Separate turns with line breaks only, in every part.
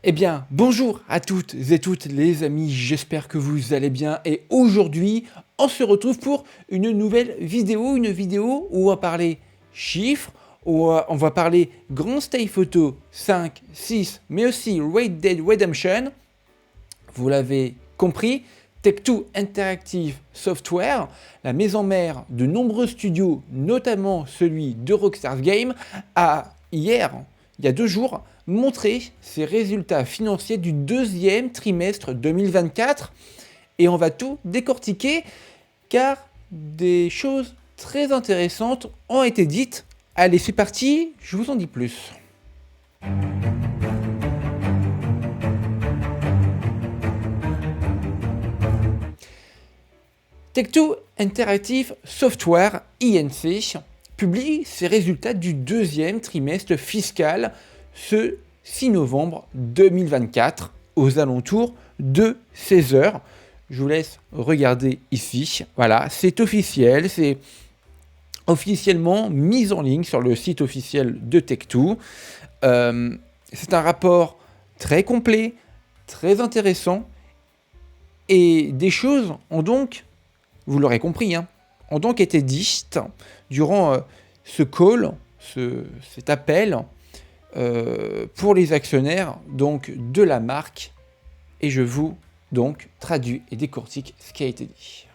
Eh bien, bonjour à toutes et toutes les amis, j'espère que vous allez bien et aujourd'hui, on se retrouve pour une nouvelle vidéo, où on va parler chiffres, où on va parler Grand Theft Auto 5, 6, mais aussi Red Dead Redemption. Vous l'avez compris, Take-Two Interactive Software, la maison mère de nombreux studios, notamment celui de Rockstar Games, a hier, il y a 2 jours, montré ses résultats financiers du deuxième trimestre 2024. Et on va tout décortiquer car des choses très intéressantes ont été dites. Allez, c'est parti, je vous en dis plus. Take-Two Interactive Software, INC, publie ses résultats du deuxième trimestre fiscal ce 6 novembre 2024 aux alentours de 16 h. Je vous laisse regarder ici. Voilà, c'est officiel, c'est officiellement mis en ligne sur le site officiel de Take-Two. C'est un rapport très complet, très intéressant et des choses ont donc, vous l'aurez compris, ont donc été dites durant ce call, cet appel pour les actionnaires donc de la marque, et je vous donc traduis et décortique ce qui a été dit.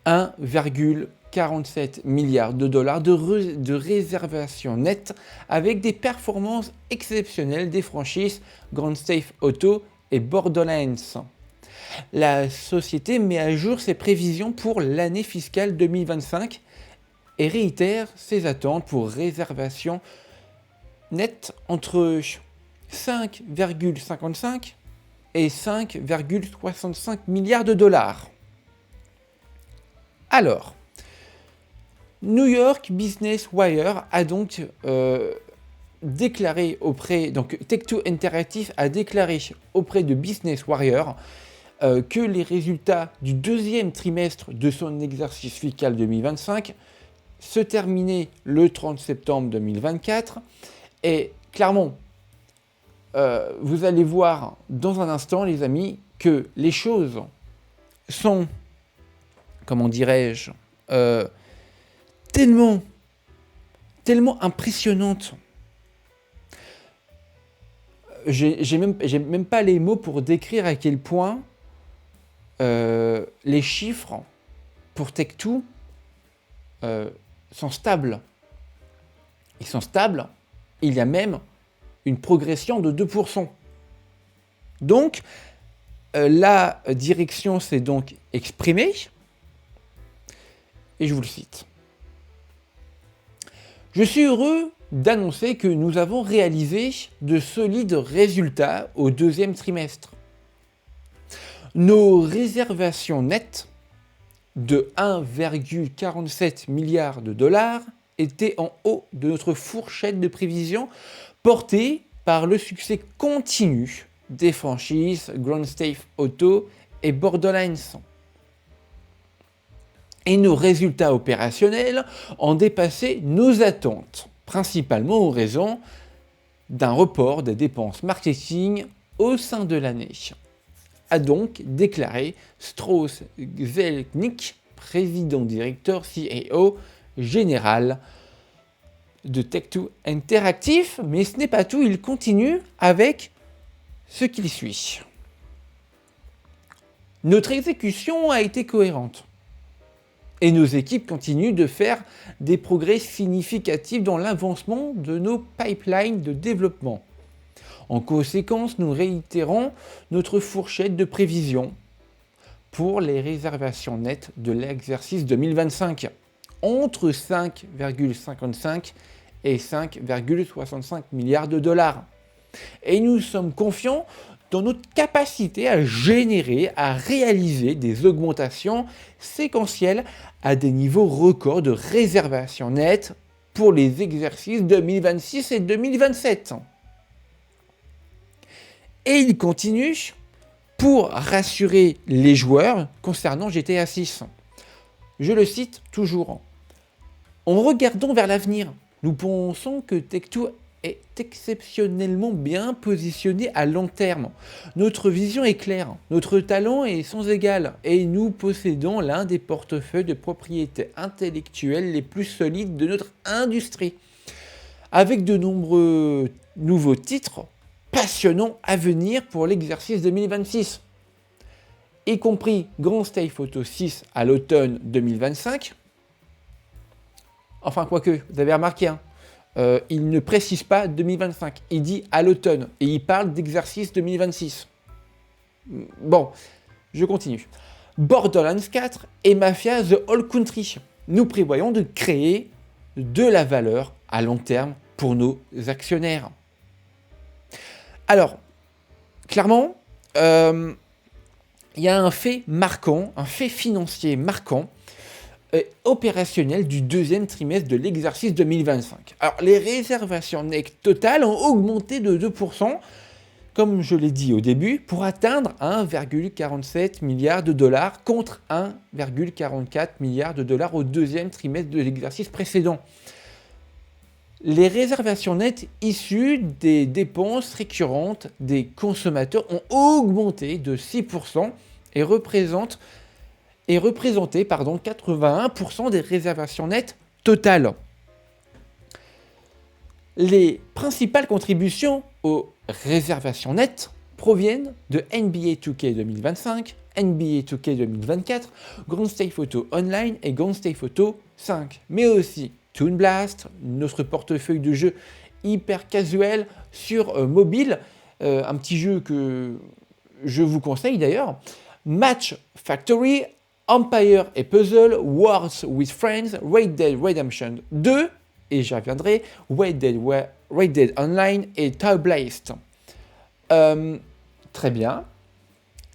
1,47 milliard de dollars de réservation nette avec des performances exceptionnelles des franchises Grand Theft Auto et Borderlands. La société met à jour ses prévisions pour l'année fiscale 2025 et réitère ses attentes pour réservation nette entre 5,55 et 5,65 milliards de dollars. Alors, New York Business Wire a donc déclaré auprès, donc Take-Two Interactive a déclaré auprès de Business Wire que les résultats du deuxième trimestre de son exercice fiscal 2025 se terminaient le 30 septembre 2024. Et clairement, vous allez voir dans un instant, les amis, que les choses sont, comment dirais-je, tellement impressionnantes. J'ai même pas les mots pour décrire à quel point les chiffres pour Take-Two sont stables. Ils sont stables, il y a même une progression de 2%. Donc, la direction s'est donc exprimée, et je vous le cite. Je suis heureux d'annoncer que nous avons réalisé de solides résultats au deuxième trimestre. Nos réservations nettes de 1,47 milliard de dollars étaient en haut de notre fourchette de prévision portée par le succès continu des franchises Grand Theft Auto et Borderlands. Et nos résultats opérationnels ont dépassé nos attentes, principalement en raison d'un report des dépenses marketing au sein de l'année, a donc déclaré Strauss Zelnick, président-directeur CEO général de Take-Two Interactive. Mais ce n'est pas tout, il continue avec ce qu'il suit. Notre exécution a été cohérente et nos équipes continuent de faire des progrès significatifs dans l'avancement de nos pipelines de développement. En conséquence, nous réitérons notre fourchette de prévision pour les réservations nettes de l'exercice 2025, entre 5,55 et 5,65 milliards de dollars. Et nous sommes confiants dans notre capacité à générer, à réaliser des augmentations séquentielles à des niveaux records de réservations nettes pour les exercices 2026 et 2027. Et il continue pour rassurer les joueurs concernant GTA 6. Je le cite toujours. En regardant vers l'avenir, nous pensons que Take-Two est exceptionnellement bien positionné à long terme. Notre vision est claire, notre talent est sans égal et nous possédons l'un des portefeuilles de propriété intellectuelle les plus solides de notre industrie. Avec de nombreux nouveaux titres passionnants à venir pour l'exercice 2026, y compris Grand Stay Photo 6 à l'automne 2025. Enfin, quoique, vous avez remarqué, il ne précise pas 2025, il dit à l'automne, et il parle d'exercice 2026. Bon, je continue. Borderlands 4 et Mafia The Whole Country. Nous prévoyons de créer de la valeur à long terme pour nos actionnaires. Alors, clairement, il y a un fait marquant, un fait financier marquant, opérationnel du deuxième trimestre de l'exercice 2025. Alors, les réservations nettes totales ont augmenté de 2%, comme je l'ai dit au début, pour atteindre 1,47 milliard de dollars contre 1,44 milliard de dollars au deuxième trimestre de l'exercice précédent. Les réservations nettes issues des dépenses récurrentes des consommateurs ont augmenté de 6% et représentaient 81% des réservations nettes totales. Les principales contributions aux réservations nettes proviennent de NBA 2K 2025, NBA 2K 2024, Grand Stay Photo Online et Grand Stay Photo 5, mais aussi Toon Blast, notre portefeuille de jeux hyper casuel sur mobile, un petit jeu que je vous conseille d'ailleurs, Match Factory, Empire et Puzzle, Wars with Friends, Red Dead Redemption 2, et j'y reviendrai, Red Dead Online et Tower Blast. Très bien.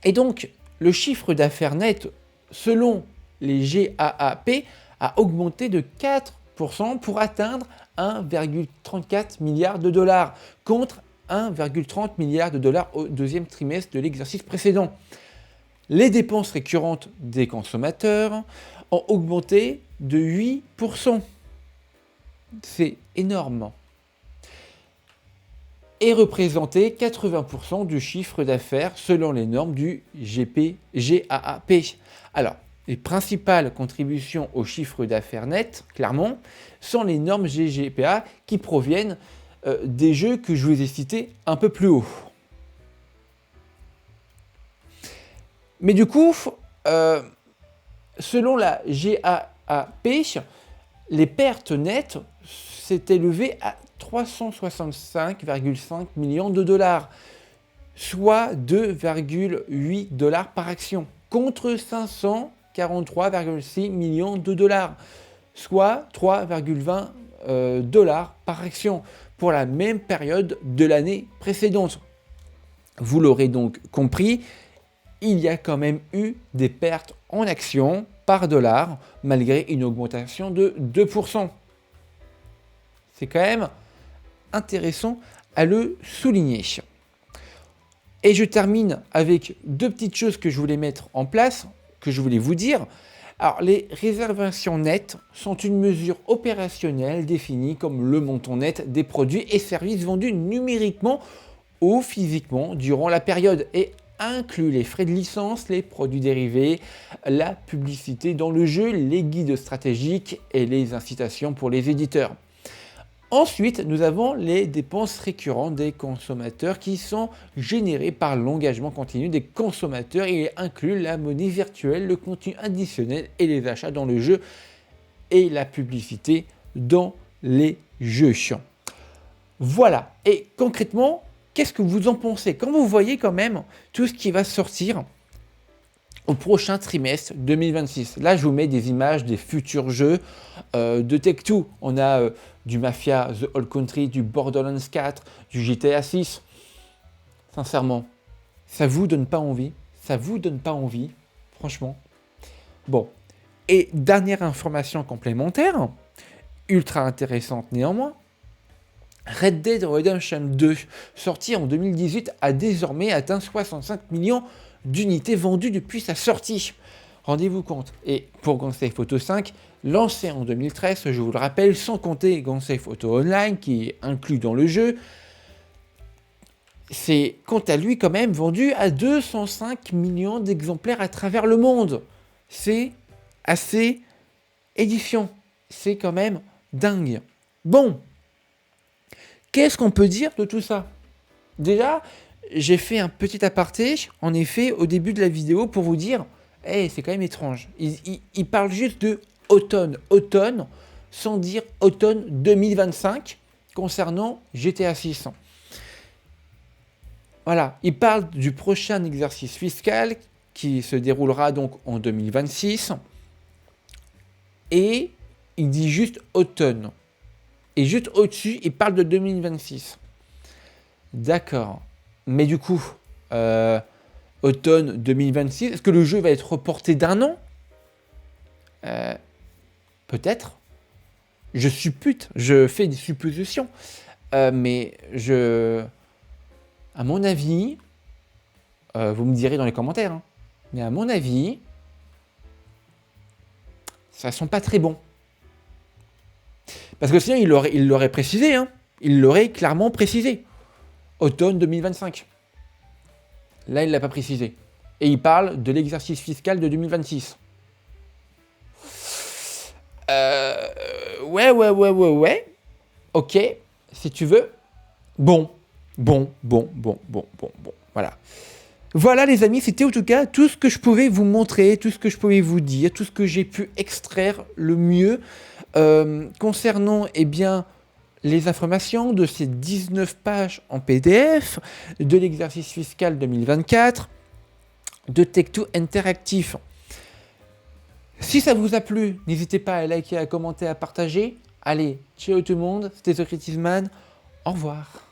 Et donc, le chiffre d'affaires net, selon les GAAP, a augmenté de 4% pour atteindre 1,34 milliard de dollars, contre 1,30 milliard de dollars au deuxième trimestre de l'exercice précédent. Les dépenses récurrentes des consommateurs ont augmenté de 8%. C'est énorme. Et représenté 80% du chiffre d'affaires selon les normes du GAAP. Alors, les principales contributions au chiffre d'affaires net, clairement, sont les normes GGPA qui proviennent des jeux que je vous ai cités un peu plus haut. Mais du coup, selon la GAAP, les pertes nettes s'étaient élevées à 365,5 millions de dollars, soit 2,8 dollars par action, contre 543,6 millions de dollars, soit 3,20 dollars par action pour la même période de l'année précédente. Vous l'aurez donc compris, il y a quand même eu des pertes en actions par dollar, malgré une augmentation de 2%. C'est quand même intéressant à le souligner. Et je termine avec deux petites choses que je voulais mettre en place, que je voulais vous dire. Alors, les réservations nettes sont une mesure opérationnelle définie comme le montant net des produits et services vendus numériquement ou physiquement durant la période et inclut les frais de licence, les produits dérivés, la publicité dans le jeu, les guides stratégiques et les incitations pour les éditeurs. Ensuite, nous avons les dépenses récurrentes des consommateurs qui sont générées par l'engagement continu des consommateurs et inclut la monnaie virtuelle, le contenu additionnel et les achats dans le jeu et la publicité dans les jeux. Voilà, et concrètement, qu'est-ce que vous en pensez? Quand vous voyez quand même tout ce qui va sortir au prochain trimestre 2026. Là, je vous mets des images des futurs jeux de Take-Two. On a du Mafia, The Whole Country, du Borderlands 4, du GTA 6. Sincèrement, ça vous donne pas envie? Ça vous donne pas envie? Franchement. Bon. Et dernière information complémentaire, ultra intéressante néanmoins, Red Dead Redemption 2, sorti en 2018, a désormais atteint 65 millions d'unités vendues depuis sa sortie. Rendez-vous compte. Et pour Grand Theft Auto 5, lancé en 2013, je vous le rappelle, sans compter GameSafe Auto Online qui est inclus dans le jeu. C'est quant à lui quand même vendu à 205 millions d'exemplaires à travers le monde. C'est assez édifiant. C'est quand même dingue. Bon, qu'est-ce qu'on peut dire de tout ça? Déjà, j'ai fait un petit aparté, en effet, au début de la vidéo pour vous dire, hey, c'est quand même étrange. Il parle juste de automne, sans dire automne 2025 concernant GTA 6. Voilà, il parle du prochain exercice fiscal qui se déroulera donc en 2026 et il dit juste automne. Et juste au-dessus, il parle de 2026. D'accord. Mais du coup, automne 2026, est-ce que le jeu va être reporté d'un an? Peut-être. Je suppute, je fais des suppositions. Mais à mon avis, vous me direz dans les commentaires, hein, mais à mon avis, ça sent pas très bon. Parce que sinon, il l'aurait précisé, hein. Il l'aurait clairement précisé. Automne 2025. Là, il ne l'a pas précisé. Et il parle de l'exercice fiscal de 2026. Ouais. Ok, si tu veux. Bon. Voilà. Voilà les amis, c'était en tout cas tout ce que je pouvais vous montrer, tout ce que je pouvais vous dire, tout ce que j'ai pu extraire le mieux concernant les informations de ces 19 pages en PDF, de l'exercice fiscal 2024, de Tech2 Interactif. Si ça vous a plu, n'hésitez pas à liker, à commenter, à partager. Allez, ciao tout le monde, c'était The Creative Man, au revoir.